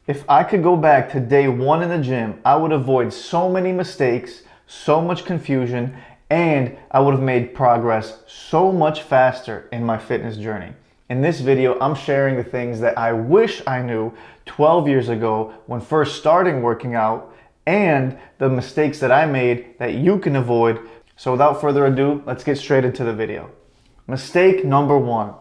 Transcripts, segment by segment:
If I could go back to day one in the gym, I would avoid so many mistakes, so much confusion, and I would have made progress so much faster in my fitness journey. In this video, I'm sharing the things that I wish I knew 12 years ago when first starting working out, and the mistakes that I made that you can avoid. So without further ado, let's get straight into the video. Mistake number one.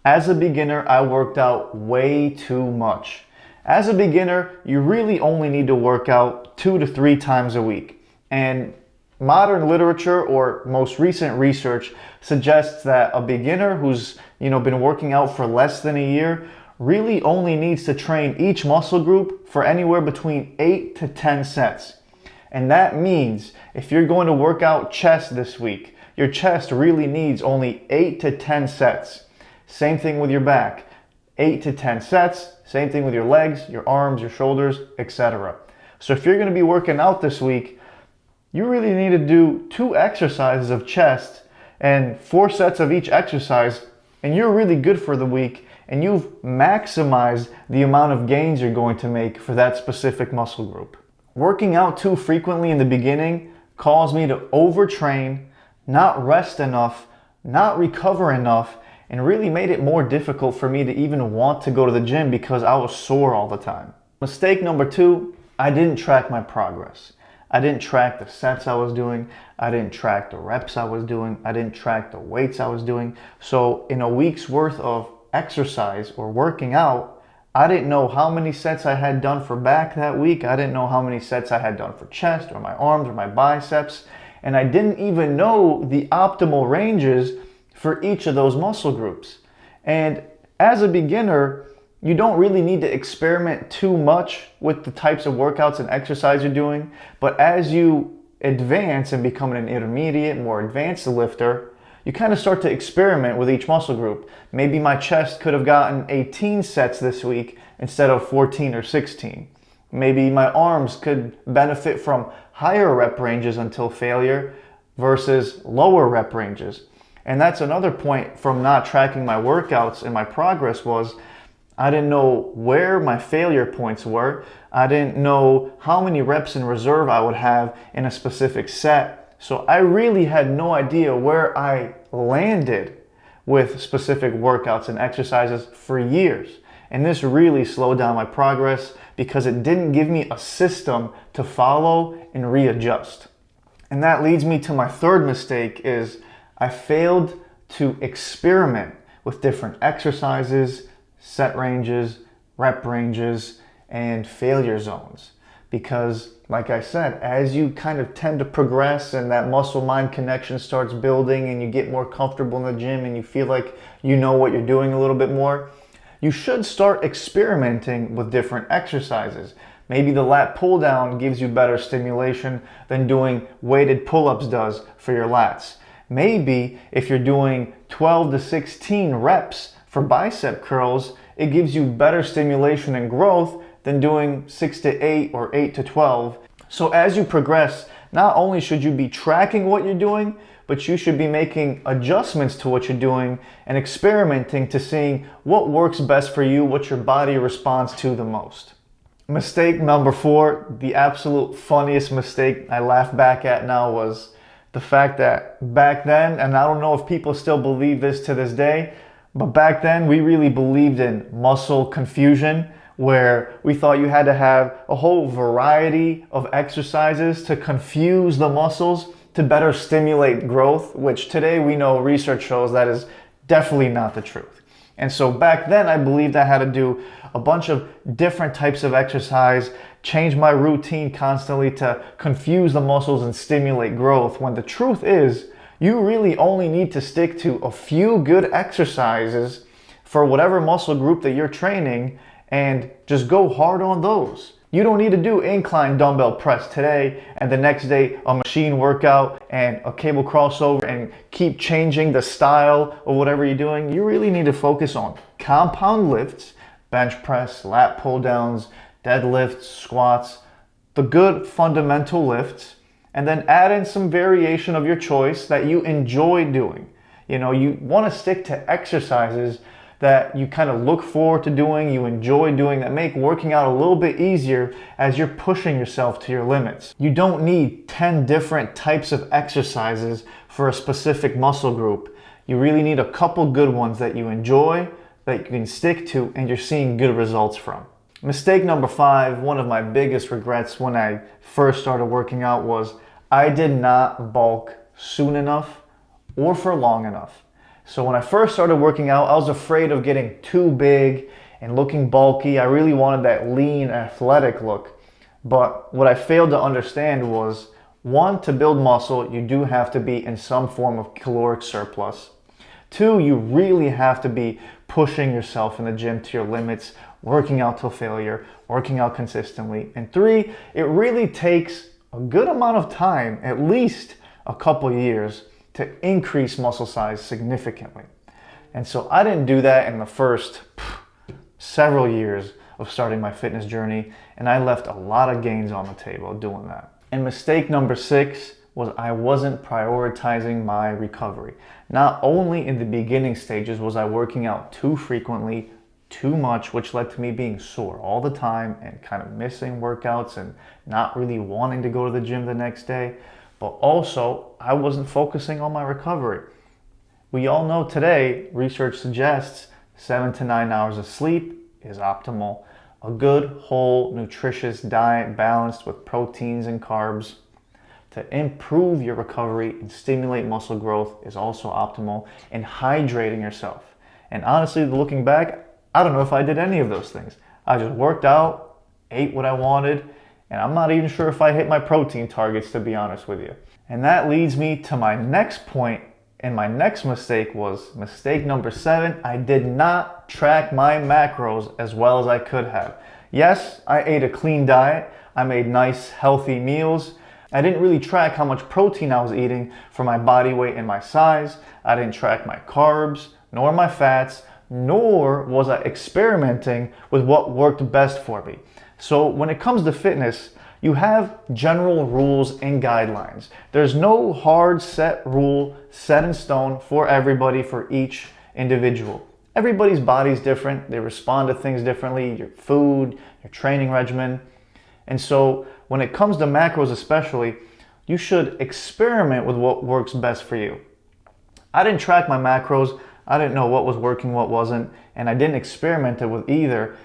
As a beginner, I worked out way too much. As a beginner, you really only need to work out 2 to 3 times a week. And modern literature or most recent research suggests that a beginner who's been working out for less than a year really only needs to train each muscle group for anywhere between 8 to 10 sets. And that means if you're going to work out chest this week, your chest really needs only 8 to 10 sets. Same thing with your back. 8 to 10 sets, same thing with your legs, your arms, your shoulders, etc. So if you're going to be working out this week, you really need to do 2 exercises of chest and 4 sets of each exercise, and you're really good for the week, and you've maximized the amount of gains you're going to make for that specific muscle group. Working out too frequently in the beginning caused me to overtrain, not rest enough, not recover enough, and really made it more difficult for me to even want to go to the gym because I was sore all the time. Mistake number 2, I didn't track my progress. I didn't track the sets I was doing. I didn't track the reps I was doing. I didn't track the weights I was doing. So in a week's worth of exercise or working out, I didn't know how many sets I had done for back that week. I didn't know how many sets I had done for chest or my arms or my biceps. And I didn't even know the optimal ranges for each of those muscle groups. And as a beginner, you don't really need to experiment too much with the types of workouts and exercise you're doing. But as you advance and become an intermediate, more advanced lifter, you kind of start to experiment with each muscle group. Maybe my chest could have gotten 18 sets this week instead of 14 or 16. Maybe my arms could benefit from higher rep ranges until failure versus lower rep ranges. And that's another point from not tracking my workouts and my progress was I didn't know where my failure points were. I didn't know how many reps in reserve I would have in a specific set. So I really had no idea where I landed with specific workouts and exercises for years. And this really slowed down my progress because it didn't give me a system to follow and readjust. And that leads me to my third mistake is I failed to experiment with different exercises, set ranges, rep ranges, and failure zones. Because, like I said, as you kind of tend to progress and that muscle-mind connection starts building and you get more comfortable in the gym and you feel like you know what you're doing a little bit more, you should start experimenting with different exercises. Maybe the lat pull down gives you better stimulation than doing weighted pull-ups does for your lats. Maybe if you're doing 12 to 16 reps for bicep curls, it gives you better stimulation and growth than doing 6 to 8 or 8 to 12. So as you progress, not only should you be tracking what you're doing, but you should be making adjustments to what you're doing and experimenting to seeing what works best for you, what your body responds to the most. Mistake number 4, the absolute funniest mistake I laugh back at now was the fact that back then, and I don't know if people still believe this to this day, but back then we really believed in muscle confusion, where we thought you had to have a whole variety of exercises to confuse the muscles to better stimulate growth, which today we know research shows that is definitely not the truth. And so back then I believed I had to do a bunch of different types of exercise, change my routine constantly to confuse the muscles and stimulate growth, when the truth is you really only need to stick to a few good exercises for whatever muscle group that you're training and just go hard on those. You don't need to do incline dumbbell press today and the next day a machine workout and a cable crossover and keep changing the style of whatever you're doing. You really need to focus on compound lifts, bench press, lat pull downs, deadlifts, squats, the good fundamental lifts, and then add in some variation of your choice that you enjoy doing. You want to stick to exercises that you kind of look forward to doing, you enjoy doing, that make working out a little bit easier as you're pushing yourself to your limits. You don't need 10 different types of exercises for a specific muscle group. You really need a couple good ones that you enjoy, that you can stick to, and you're seeing good results from. Mistake number 5, one of my biggest regrets when I first started working out, was I did not bulk soon enough or for long enough. So when I first started working out, I was afraid of getting too big and looking bulky. I really wanted that lean, athletic look. But what I failed to understand was, one, to build muscle, you do have to be in some form of caloric surplus. 2, you really have to be pushing yourself in the gym to your limits, working out till failure, working out consistently. And 3, it really takes a good amount of time, at least a couple years, to increase muscle size significantly. And so I didn't do that in the first several years of starting my fitness journey, and I left a lot of gains on the table doing that. And mistake number 6 was I wasn't prioritizing my recovery. Not only in the beginning stages was I working out too frequently, too much, which led to me being sore all the time and kind of missing workouts and not really wanting to go to the gym the next day, but also I wasn't focusing on my recovery. We all know today, research suggests 7 to 9 hours of sleep is optimal. A good, whole, nutritious diet balanced with proteins and carbs to improve your recovery and stimulate muscle growth is also optimal. And hydrating yourself. And honestly, looking back, I don't know if I did any of those things. I just worked out, ate what I wanted, and I'm not even sure if I hit my protein targets, to be honest with you. And that leads me to my next point, and my next mistake was mistake number 7. I did not track my macros as well as I could have. Yes, I ate a clean diet. I made nice, healthy meals. I didn't really track how much protein I was eating for my body weight and my size. I didn't track my carbs, nor my fats, nor was I experimenting with what worked best for me. So when it comes to fitness, you have general rules and guidelines. There's no hard set rule set in stone for everybody, for each individual. Everybody's body's different. They respond to things differently, your food, your training regimen. And so when it comes to macros especially, you should experiment with what works best for you. I didn't track my macros. I didn't know what was working, what wasn't, and I didn't experiment with either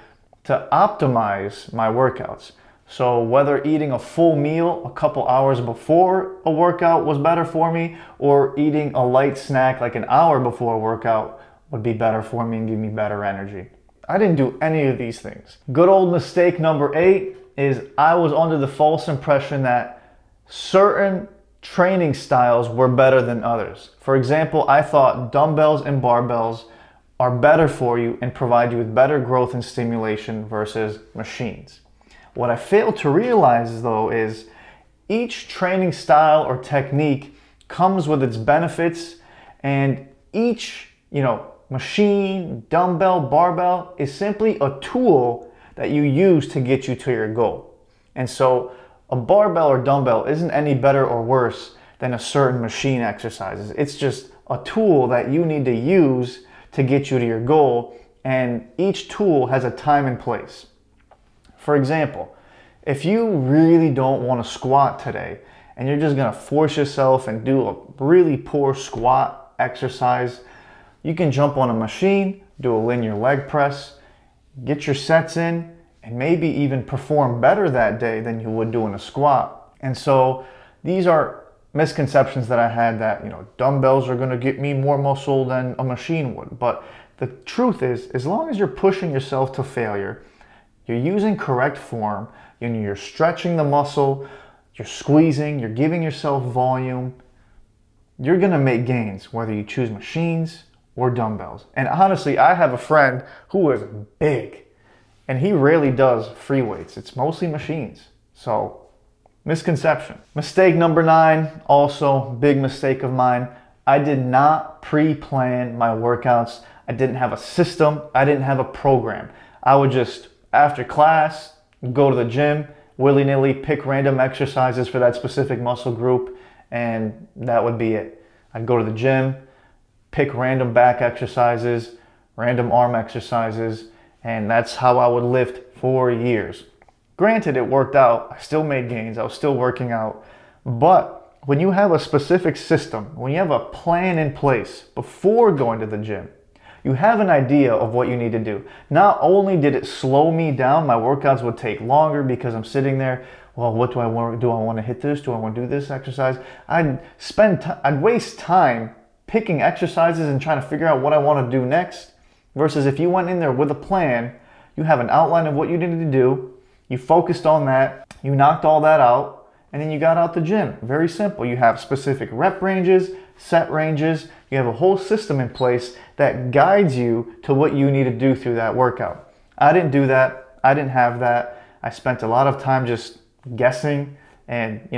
to optimize my workouts. So whether eating a full meal a couple hours before a workout was better for me, or eating a light snack like an hour before a workout would be better for me and give me better energy. I didn't do any of these things. Good old mistake number 8 is I was under the false impression that certain training styles were better than others. For example, I thought dumbbells and barbells are better for you and provide you with better growth and stimulation versus machines. What I failed to realize though is each training style or technique comes with its benefits, and each, machine, dumbbell, barbell is simply a tool that you use to get you to your goal. And so a barbell or dumbbell isn't any better or worse than a certain machine exercises. It's just a tool that you need to use to get you to your goal, and each tool has a time and place. For example, if you really don't want to squat today and you're just going to force yourself and do a really poor squat exercise, you can jump on a machine, do a linear leg press, get your sets in, and maybe even perform better that day than you would doing a squat. And so these are misconceptions that I had that, dumbbells are going to get me more muscle than a machine would. But the truth is, as long as you're pushing yourself to failure, you're using correct form, you're stretching the muscle, you're squeezing, you're giving yourself volume, you're going to make gains whether you choose machines or dumbbells. And honestly, I have a friend who is big and he rarely does free weights. It's mostly machines. So, misconception. Mistake number 9, also big mistake of mine. I did not pre-plan my workouts. I didn't have a system. I didn't have a program. I would just, after class, go to the gym, willy-nilly pick random exercises for that specific muscle group, and that would be it. I'd go to the gym, pick random back exercises, random arm exercises, and that's how I would lift for years. Granted, it worked out. I still made gains. I was still working out. But when you have a specific system, when you have a plan in place before going to the gym, you have an idea of what you need to do. Not only did it slow me down, my workouts would take longer because I'm sitting there, well, what do I want to do? I want to hit this? Do I want to do this exercise? I'd waste time picking exercises and trying to figure out what I want to do next. Versus if you went in there with a plan, you have an outline of what you needed to do, you focused on that, you knocked all that out, and then you got out the gym. Very simple. You have specific rep ranges, set ranges, you have a whole system in place that guides you to what you need to do through that workout. I didn't do that. I didn't have that. I spent a lot of time just guessing, and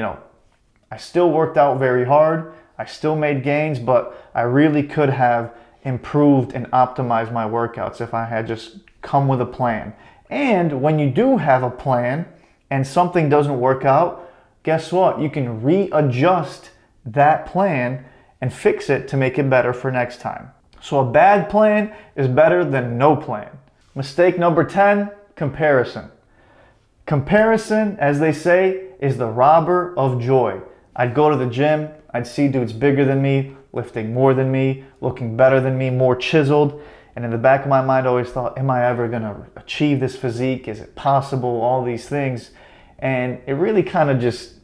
I still worked out very hard. I still made gains, but I really could have improved and optimized my workouts if I had just come with a plan. And when you do have a plan and something doesn't work out, guess what? You can readjust that plan and fix it to make it better for next time. So a bad plan is better than no plan. Mistake number 10, comparison. Comparison, as they say, is the robber of joy. I'd go to the gym, I'd see dudes bigger than me, lifting more than me, looking better than me, more chiseled. And in the back of my mind, I always thought, am I ever going to achieve this physique? Is it possible? All these things. And it really kind of just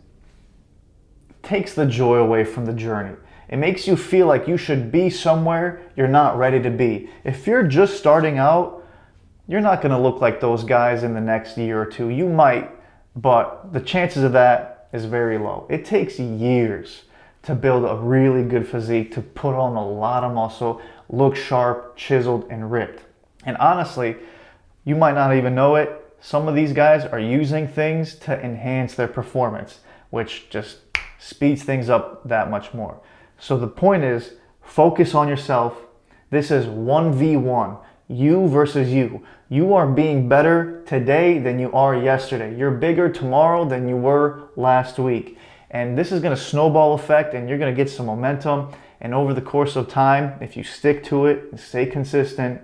takes the joy away from the journey. It makes you feel like you should be somewhere you're not ready to be. If you're just starting out, you're not going to look like those guys in the next year or two. You might, but the chances of that is very low. It takes years to build a really good physique, to put on a lot of muscle, look sharp, chiseled, and ripped. And honestly, you might not even know it. Some of these guys are using things to enhance their performance, which just speeds things up that much more. So the point is, focus on yourself. This is 1v1, you versus you. You are being better today than you are yesterday. You're bigger tomorrow than you were last week. And this is going to snowball effect, and you're going to get some momentum. And over the course of time, if you stick to it and stay consistent,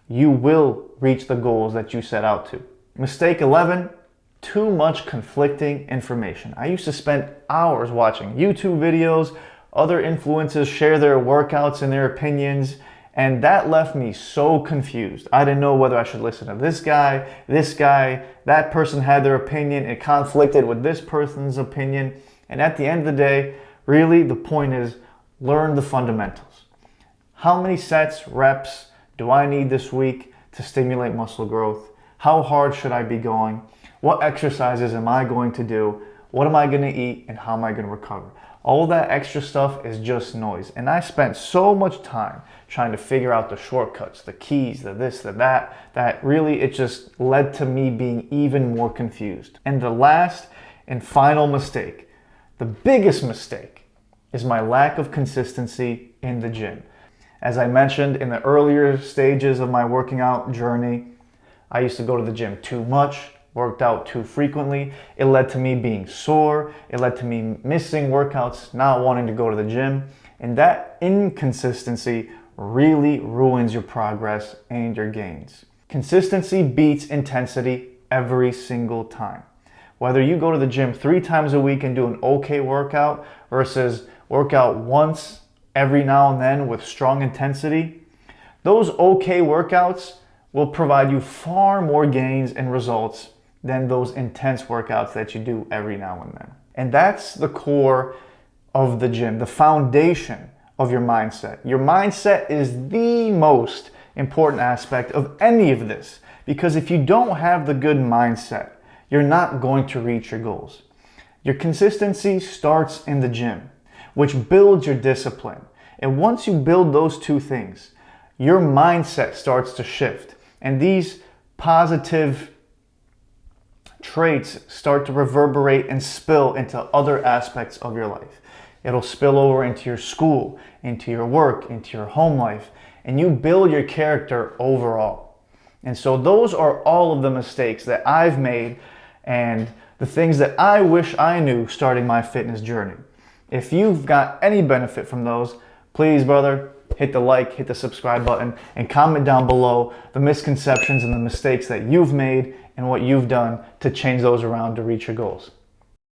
you will reach the goals that you set out to. Mistake 11, too much conflicting information. I used to spend hours watching YouTube videos, other influencers share their workouts and their opinions, and that left me so confused. I didn't know whether I should listen to this guy, that person had their opinion, it conflicted with this person's opinion. And at the end of the day, really the point is, learn the fundamentals. How many sets, reps do I need this week to stimulate muscle growth? How hard should I be going? What exercises am I going to do? What am I going to eat? And how am I going to recover? All that extra stuff is just noise. And I spent so much time trying to figure out the shortcuts, the keys, the this, the that really it just led to me being even more confused. And the last and final mistake, the biggest mistake, is my lack of consistency in the gym. As I mentioned in the earlier stages of my working out journey, I used to go to the gym too much, worked out too frequently. It led to me being sore. It led to me missing workouts, not wanting to go to the gym. And that inconsistency really ruins your progress and your gains. Consistency beats intensity every single time. Whether you go to the gym 3 times a week and do an okay workout versus work out once every now and then with strong intensity, those okay workouts will provide you far more gains and results than those intense workouts that you do every now and then. And that's the core of the gym, the foundation of your mindset. Your mindset is the most important aspect of any of this, because if you don't have the good mindset, you're not going to reach your goals. Your consistency starts in the gym, which builds your discipline. And once you build those two things, your mindset starts to shift. And these positive traits start to reverberate and spill into other aspects of your life. It'll spill over into your school, into your work, into your home life, and you build your character overall. And so those are all of the mistakes that I've made and the things that I wish I knew starting my fitness journey. If you've got any benefit from those, please, brother, hit the like, hit the subscribe button, and comment down below the misconceptions and the mistakes that you've made and what you've done to change those around to reach your goals.